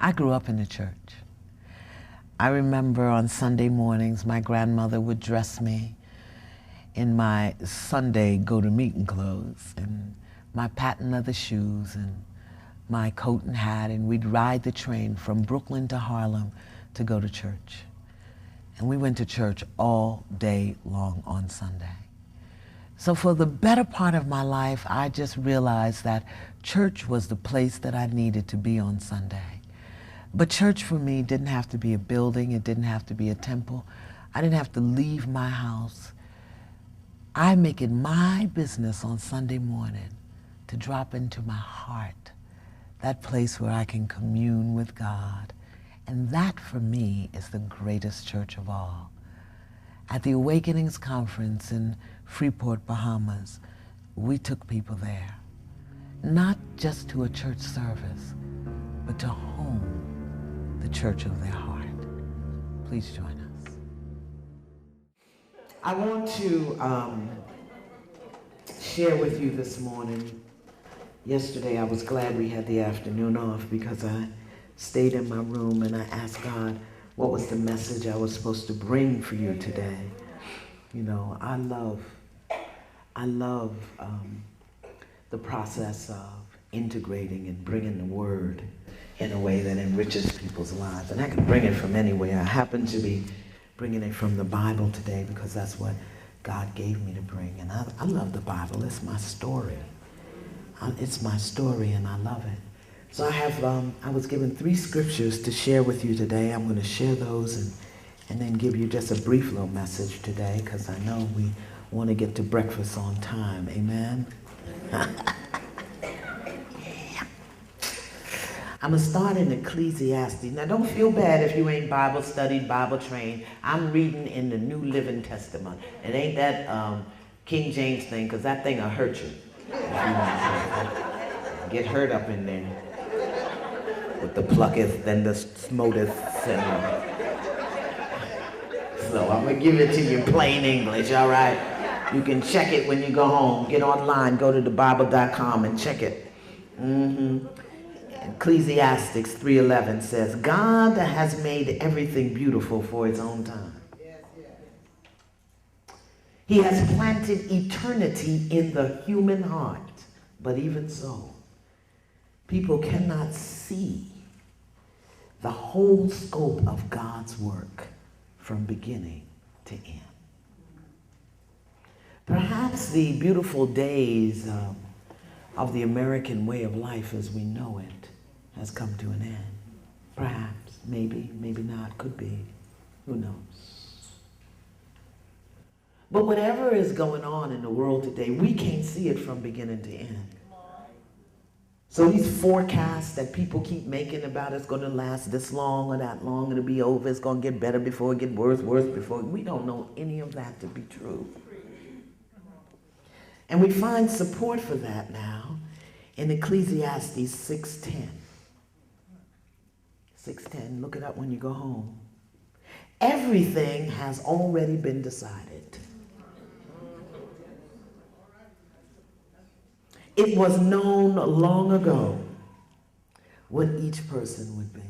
I grew up in the church. I remember on Sunday mornings, my grandmother would dress me in my Sunday go-to-meeting clothes and my patent leather shoes and my coat and hat, and we'd ride the train from Brooklyn to Harlem to go to church. And we went to church all day long on Sunday. So for the better part of my life, I just realized that church was the place that I needed to be on Sunday. But church for me didn't have to be a building, it didn't have to be a temple. I didn't have to leave my house. I make it my business on Sunday morning to drop into my heart, that place where I can commune with God. And that for me is the greatest church of all. At the Awakenings Conference in Freeport, Bahamas, we took people there, not just to a church service, but to home, the church of their heart. Please join us. I want to share with you this morning. Yesterday I was glad we had the afternoon off because I stayed in my room and I asked God what was the message I was supposed to bring for you today. You know, I love the process of integrating and bringing the word in a way that enriches people's lives. And I can bring it from anywhere. I happen to be bringing it from the Bible today because that's what God gave me to bring. And I love the Bible. It's my story. It's my story and I love it. So I was given 3 scriptures to share with you today. I'm going to share those and then give you just a brief little message today because I know we want to get to breakfast on time. Amen? Yeah. I'm going to start in Ecclesiastes. Now don't feel bad if you ain't Bible studied, Bible trained. I'm reading in the New Living Testament. It ain't that King James thing because that thing will hurt you. Get hurt up in there with the plucketh and the smoteth. So I'm going to give it to you plain English, all right? You can check it when you go home. Get online, go to thebible.com and check it. Ecclesiastes 3:11 says, God has made everything beautiful for its own time. He has planted eternity in the human heart, but even so, people cannot see the whole scope of God's work from beginning to end. Perhaps the beautiful days of the American way of life as we know it has come to an end. Perhaps, maybe, maybe not, could be, who knows. But whatever is going on in the world today, we can't see it from beginning to end. So these forecasts that people keep making about it's going to last this long or that long, it'll be over, it's going to get better before it gets worse, worse before, we don't know any of that to be true. And we find support for that now in Ecclesiastes 6:10. 6:10, look it up when you go home. Everything has already been decided. It was known long ago what each person would be.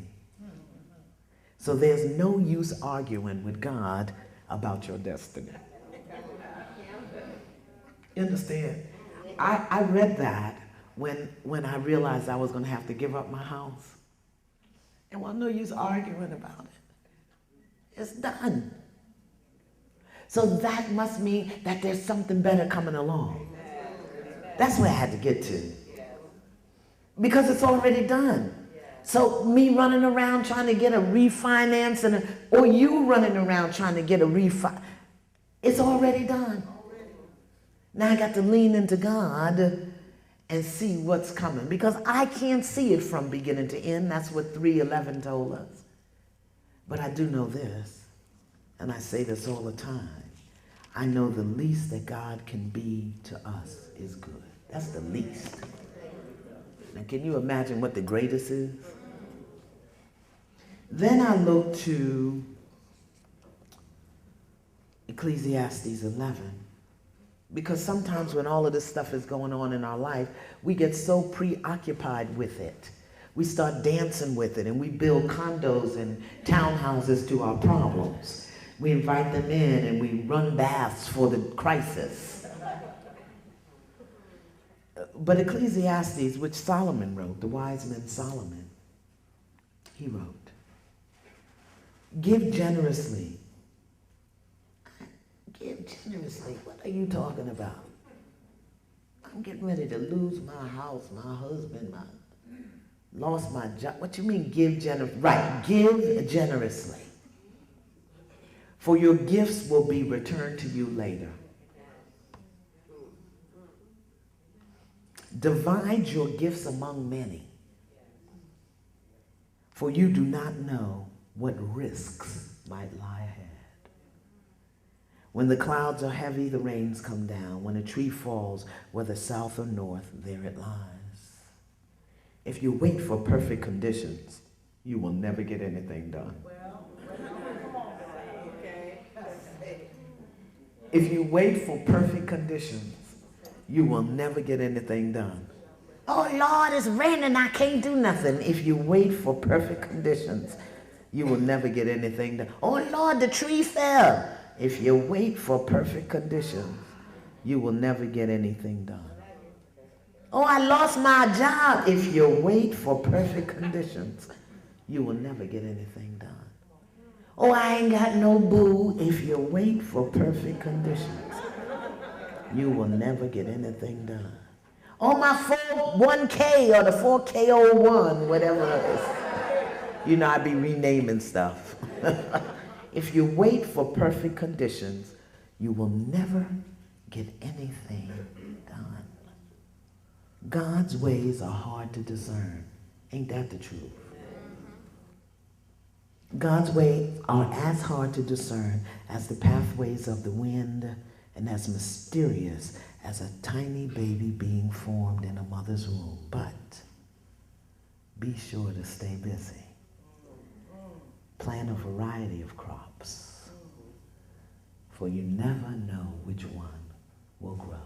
So there's no use arguing with God about your destiny. You understand? I read that when I realized I was going to have to give up my house. And well, no use arguing about it. It's done. So that must mean that there's something better coming along. That's where I had to get to. Because it's already done. So me running around trying to get a refinance or you running around trying to get a refi, it's already done. Now I got to lean into God and see what's coming. Because I can't see it from beginning to end. That's what 3:11 told us. But I do know this, and I say this all the time. I know the least that God can be to us is good. That's the least. Now can you imagine what the greatest is? Then I look to Ecclesiastes 11. Because sometimes when all of this stuff is going on in our life, we get so preoccupied with it. We start dancing with it, and we build condos and townhouses to our problems. We invite them in, and we run baths for the crisis. But Ecclesiastes, which Solomon wrote, the wise man Solomon, he wrote, give generously. Give generously. What are you talking about? I'm getting ready to lose my house, my husband, lost my job. What you mean give generously? Right, give generously. For your gifts will be returned to you later. Divide your gifts among many, for you do not know what risks might lie ahead. When the clouds are heavy, the rains come down. When a tree falls, whether south or north, there it lies. If you wait for perfect conditions, you will never get anything done. If you wait for perfect conditions, you will never get anything done. Oh Lord, it's raining, I can't do nothing. If you wait for perfect conditions, you will never get anything done. Oh Lord, the tree fell. If you wait for perfect conditions, you will never get anything done. Oh, I lost my job. If you wait for perfect conditions, you will never get anything done. Oh, I ain't got no boo. If you wait for perfect conditions, you will never get anything done. Oh, my 401k or the 4K01, whatever it is. You know, I be renaming stuff. If you wait for perfect conditions, you will never get anything done. God's ways are hard to discern. Ain't that the truth? God's ways are as hard to discern as the pathways of the wind and as mysterious as a tiny baby being formed in a mother's womb. But be sure to stay busy. Plant a variety of crops, for you never know which one will grow.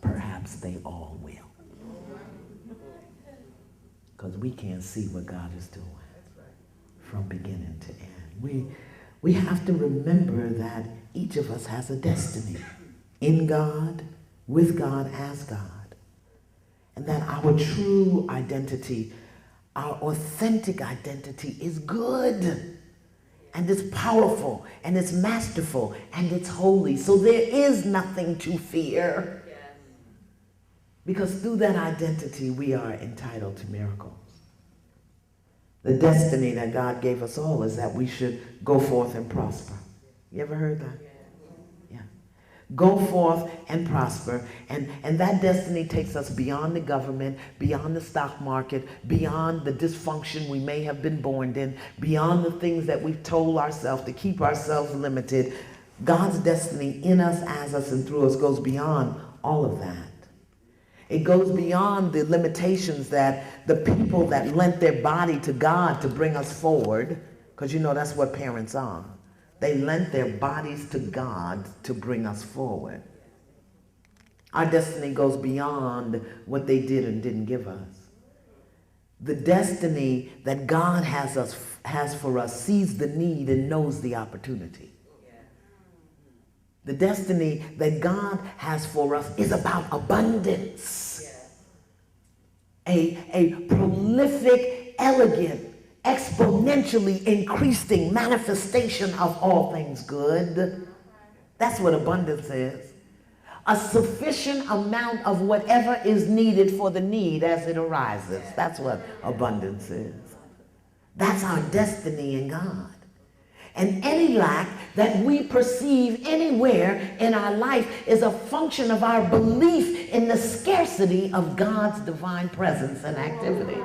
Perhaps they all will. Because we can't see what God is doing from beginning to end. We have to remember that each of us has a destiny in God, with God, as God. And that our true identity, our authentic identity is good, and it's powerful, and it's masterful, and it's holy. So there is nothing to fear. Yes. Because through that identity, we are entitled to miracles. The destiny that God gave us all is that we should go forth and prosper. You ever heard that? Yeah. Go forth and prosper. And that destiny takes us beyond the government, beyond the stock market, beyond the dysfunction we may have been born in, beyond the things that we've told ourselves to keep ourselves limited. God's destiny in us, as us, and through us goes beyond all of that. It goes beyond the limitations that the people that lent their body to God to bring us forward, because you know that's what parents are. They lent their bodies to God to bring us forward. Our destiny goes beyond what they did and didn't give us. The destiny that God has for us sees the need and knows the opportunity. The destiny that God has for us is about abundance. A prolific, elegant, exponentially increasing manifestation of all things good. That's what abundance is. A sufficient amount of whatever is needed for the need as it arises. That's what abundance is. That's our destiny in God. And any lack that we perceive anywhere in our life is a function of our belief in the scarcity of God's divine presence and activity.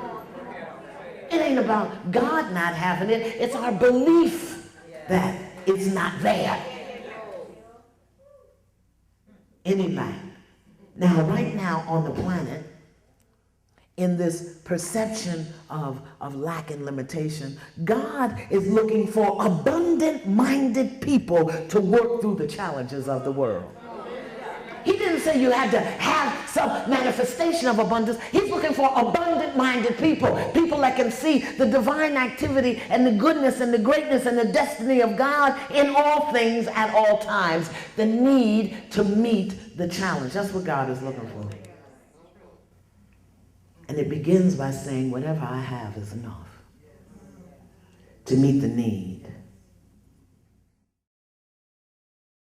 It ain't about God not having it. It's our belief that it's not there. Any lack. Now, right now on the planet, in this perception of lack and limitation, God is looking for abundant-minded people to work through the challenges of the world. He didn't say you had to have some manifestation of abundance. He's looking for abundant-minded people, people that can see the divine activity and the goodness and the greatness and the destiny of God in all things at all times. The need to meet the challenge. That's what God is looking for. And it begins by saying, whatever I have is enough to meet the need